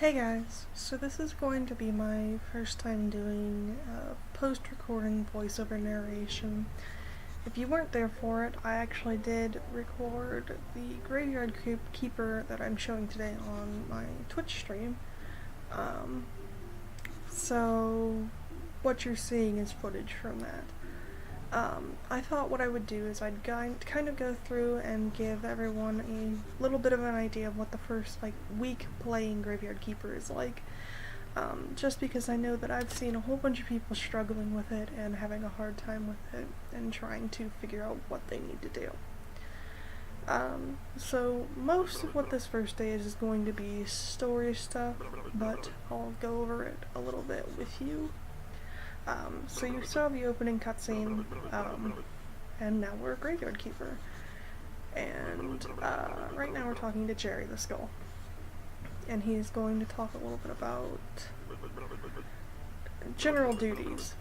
Hey guys, so this is going to be my first time doing post-recording voiceover narration. If you weren't there for it, I actually did record the Graveyard Keeper that I'm showing today on my Twitch stream. So what you're seeing is footage from that. I thought what I would do is I'd kind of go through and give everyone a little bit of an idea of what the first week playing Graveyard Keeper is like. Just because I know that I've seen a whole bunch of people struggling with it and having a hard time with it and trying to figure out what they need to do. So most of what this first day is going to be story stuff, but I'll go over it a little bit with you. So you saw the opening cutscene, and now we're a Graveyard Keeper. And right now we're talking to Jerry the Skull. And he's going to talk a little bit about general duties.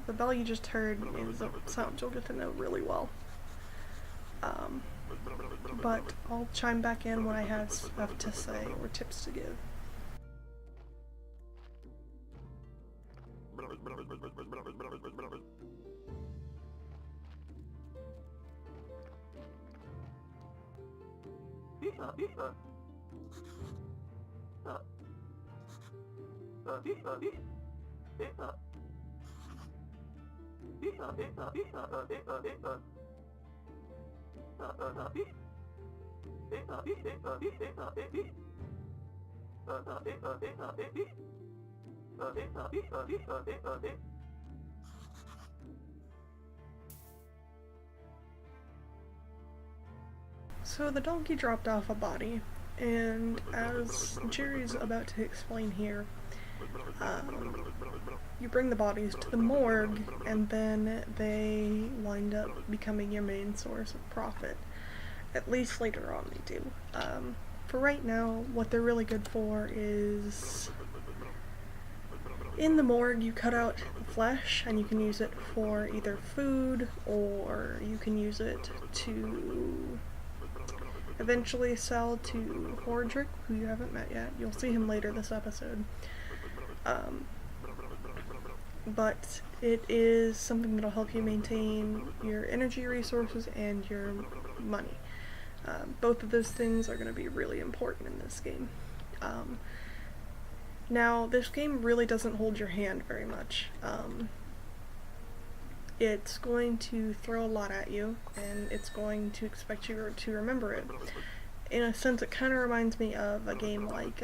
The bell you just heard is a sound you'll get to know really well. But I'll chime back in when I have stuff to say or tips to give. So the donkey dropped off a body, and as Jerry's about to explain here, you bring the bodies to the morgue, and then they wind up becoming your main source of profit. At least later on they do. For right now, what they're really good for is, in the morgue you cut out the flesh and you can use it for either food, or you can use it to eventually sell to Hordrick, who you haven't met yet. You'll see him later this episode. But it is something that'll help you maintain your energy resources and your money. Both of those things are going to be really important in this game. Now, this game really doesn't hold your hand very much. It's going to throw a lot at you, and it's going to expect you to remember it. In a sense, it kind of reminds me of a game like,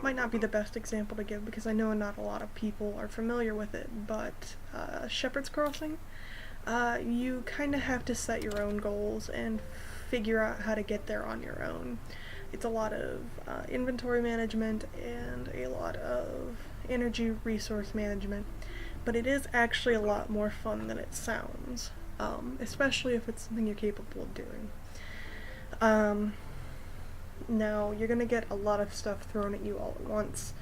might not be the best example to give because I know not a lot of people are familiar with it, but Shepherd's Crossing. You kind of have to set your own goals and figure out how to get there on your own. It's a lot of inventory management and a lot of energy resource management, but it is actually a lot more fun than it sounds, especially if it's something you're capable of doing. Now, you're going to get a lot of stuff thrown at you all at once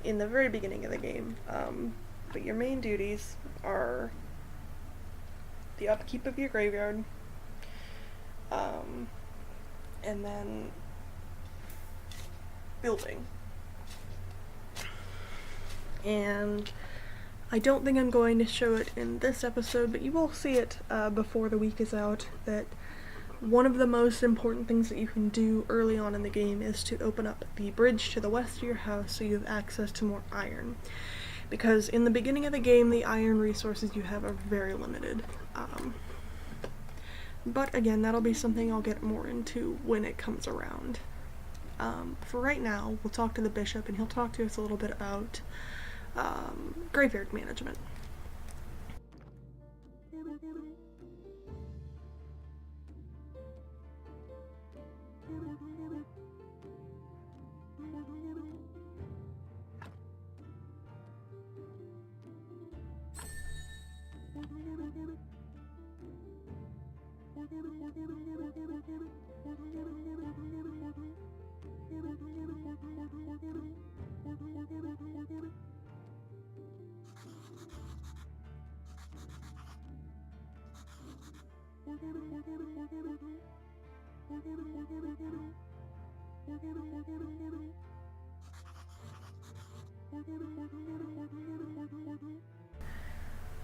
in the very beginning of the game, but your main duties are the upkeep of your graveyard, and then building. And I don't think I'm going to show it in this episode, but you will see it before the week is out, that one of the most important things that you can do early on in the game is to open up the bridge to the west of your house so you have access to more iron. Because in the beginning of the game, the iron resources you have are very limited. But again, that'll be something I'll get more into when it comes around. For right now, we'll talk to the bishop, and he'll talk to us a little bit about graveyard management.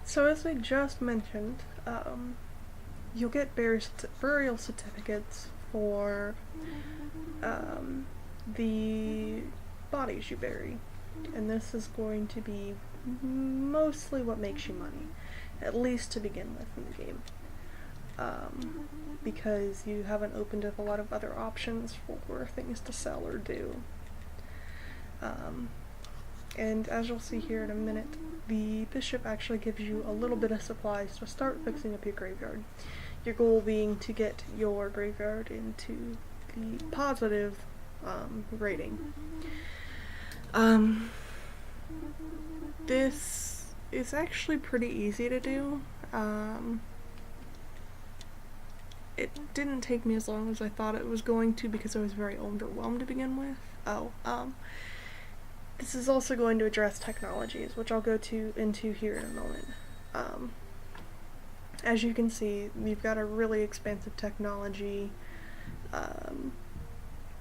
So as I just mentioned, you'll get burial certificates for the bodies you bury, and this is going to be mostly what makes you money, at least to begin with in the game, because you haven't opened up a lot of other options for things to sell or do. And as you'll see here in a minute, the bishop actually gives you a little bit of supplies to start fixing up your graveyard. Your goal being to get your graveyard into the positive rating. This is actually pretty easy to do. It didn't take me as long as I thought it was going to because I was very overwhelmed to begin with. This is also going to address technologies, which I'll go into here in a moment. As you can see, we've got a really expansive technology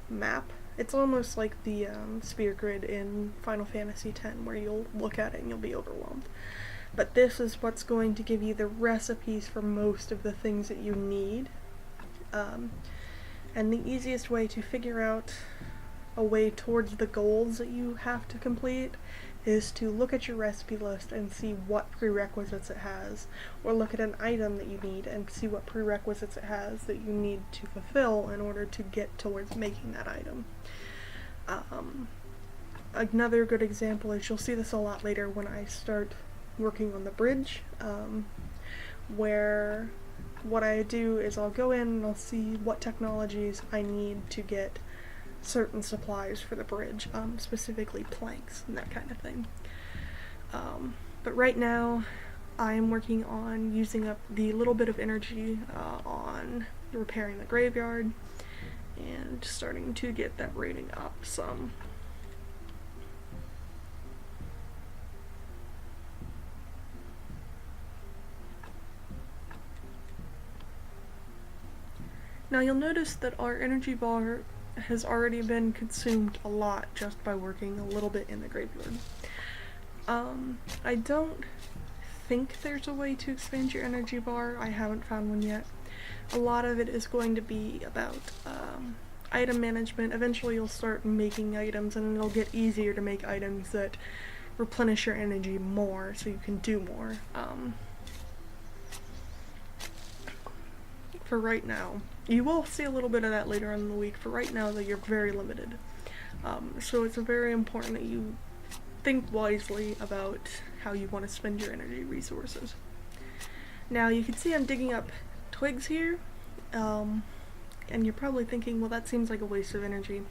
map. It's almost like the sphere grid in Final Fantasy X, where you'll look at it and you'll be overwhelmed. But this is what's going to give you the recipes for most of the things that you need. And the easiest way to figure out a way towards the goals that you have to complete is to look at your recipe list and see what prerequisites it has, or look at an item that you need and see what prerequisites it has that you need to fulfill in order to get towards making that item. Another good example is, you'll see this a lot later when I start working on the bridge, where what I do is I'll go in and I'll see what technologies I need to get certain supplies for the bridge, specifically planks and that kind of thing. But right now I'm working on using up the little bit of energy on repairing the graveyard and starting to get that rating up some. Now you'll notice that our energy bar has already been consumed a lot just by working a little bit in the graveyard. I don't think there's a way to expand your energy bar. I haven't found one yet. A lot of it is going to be about item management. Eventually you'll start making items and it'll get easier to make items that replenish your energy more so you can do more. For right now, you will see a little bit of that later on in the week. For right now, though, you're very limited. So it's very important that you think wisely about how you want to spend your energy resources. Now you can see I'm digging up twigs here, and you're probably thinking, well, that seems like a waste of energy.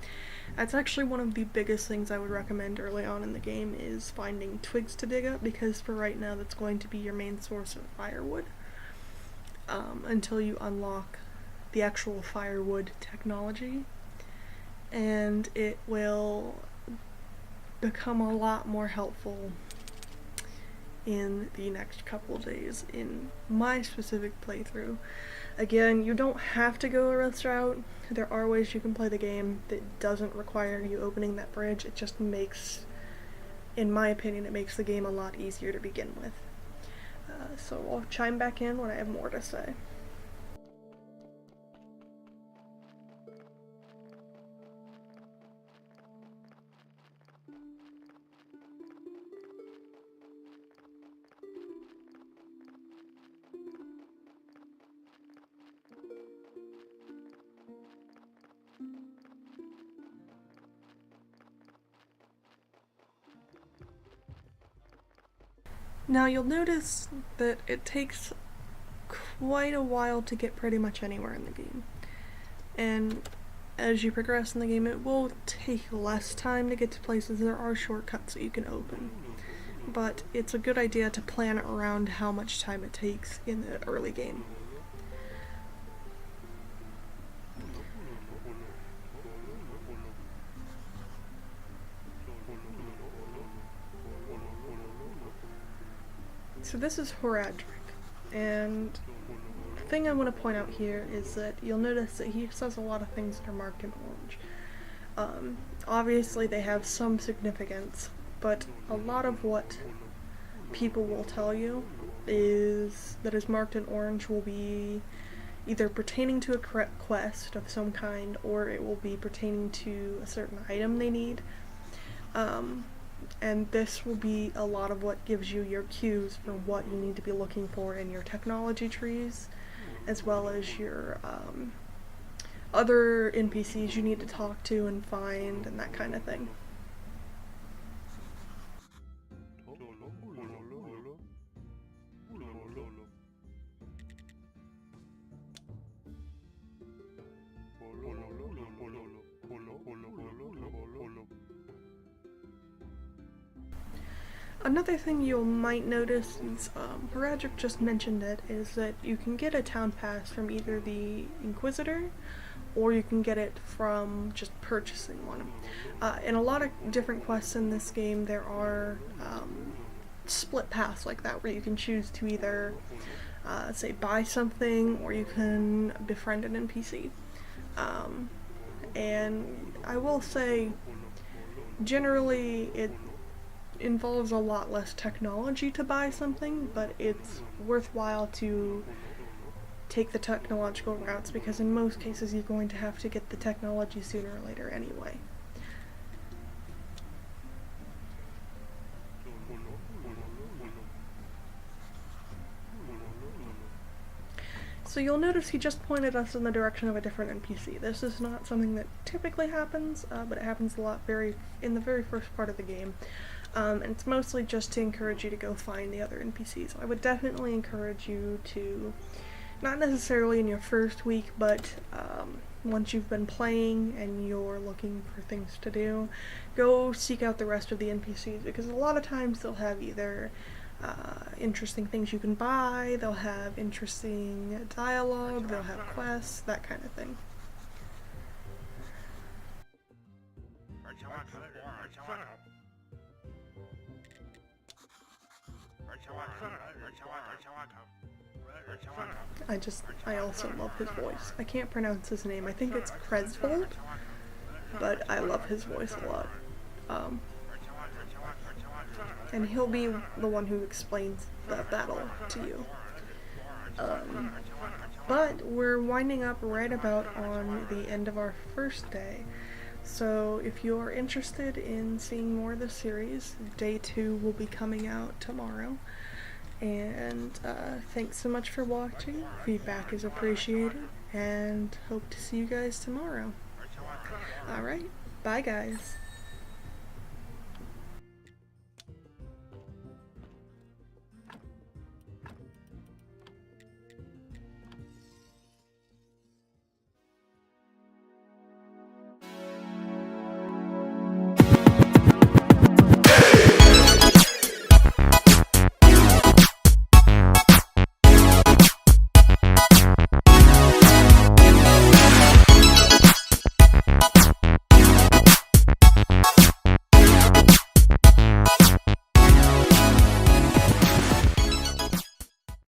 That's actually one of the biggest things I would recommend early on in the game, is finding twigs to dig up, because for right now that's going to be your main source of firewood. Until you unlock the actual firewood technology, and it will become a lot more helpful in the next couple of days in my specific playthrough. Again, you don't have to go a this route. There are ways you can play the game that doesn't require you opening that bridge. It just makes, in my opinion, it makes the game a lot easier to begin with. So I'll chime back in when I have more to say. Now you'll notice that it takes quite a while to get pretty much anywhere in the game, and as you progress in the game it will take less time to get to places. There are shortcuts that you can open, but it's a good idea to plan around how much time it takes in the early game. So this is Horadric, and the thing I want to point out here is that you'll notice that he says a lot of things that are marked in orange. Obviously they have some significance, but a lot of what people will tell you is that is marked in orange will be either pertaining to a quest of some kind, or it will be pertaining to a certain item they need. And this will be a lot of what gives you your cues for what you need to be looking for in your technology trees, as well as your other NPCs you need to talk to and find, and that kind of thing. Another thing you might notice, since Horadric just mentioned it, is that you can get a town pass from either the Inquisitor, or you can get it from just purchasing one. In a lot of different quests in this game, there are split paths like that, where you can choose to either, say, buy something, or you can befriend an NPC. And I will say, generally, it involves a lot less technology to buy something, but it's worthwhile to take the technological routes, because in most cases you're going to have to get the technology sooner or later anyway. So you'll notice he just pointed us in the direction of a different NPC. This is not something that typically happens, but it happens a lot in the very first part of the game. And it's mostly just to encourage you to go find the other NPCs. I would definitely encourage you to, not necessarily in your first week, but once you've been playing and you're looking for things to do, go seek out the rest of the NPCs, because a lot of times they'll have either interesting things you can buy, they'll have interesting dialogue, they'll have quests, that kind of thing. I also love his voice. I can't pronounce his name. I think it's Kresvold, but I love his voice a lot. And he'll be the one who explains the battle to you. But we're winding up right about on the end of our first day. So if you're interested in seeing more of the series, day 2 will be coming out tomorrow. And thanks so much for watching. Feedback is appreciated, and hope to see you guys tomorrow. Alright, bye guys.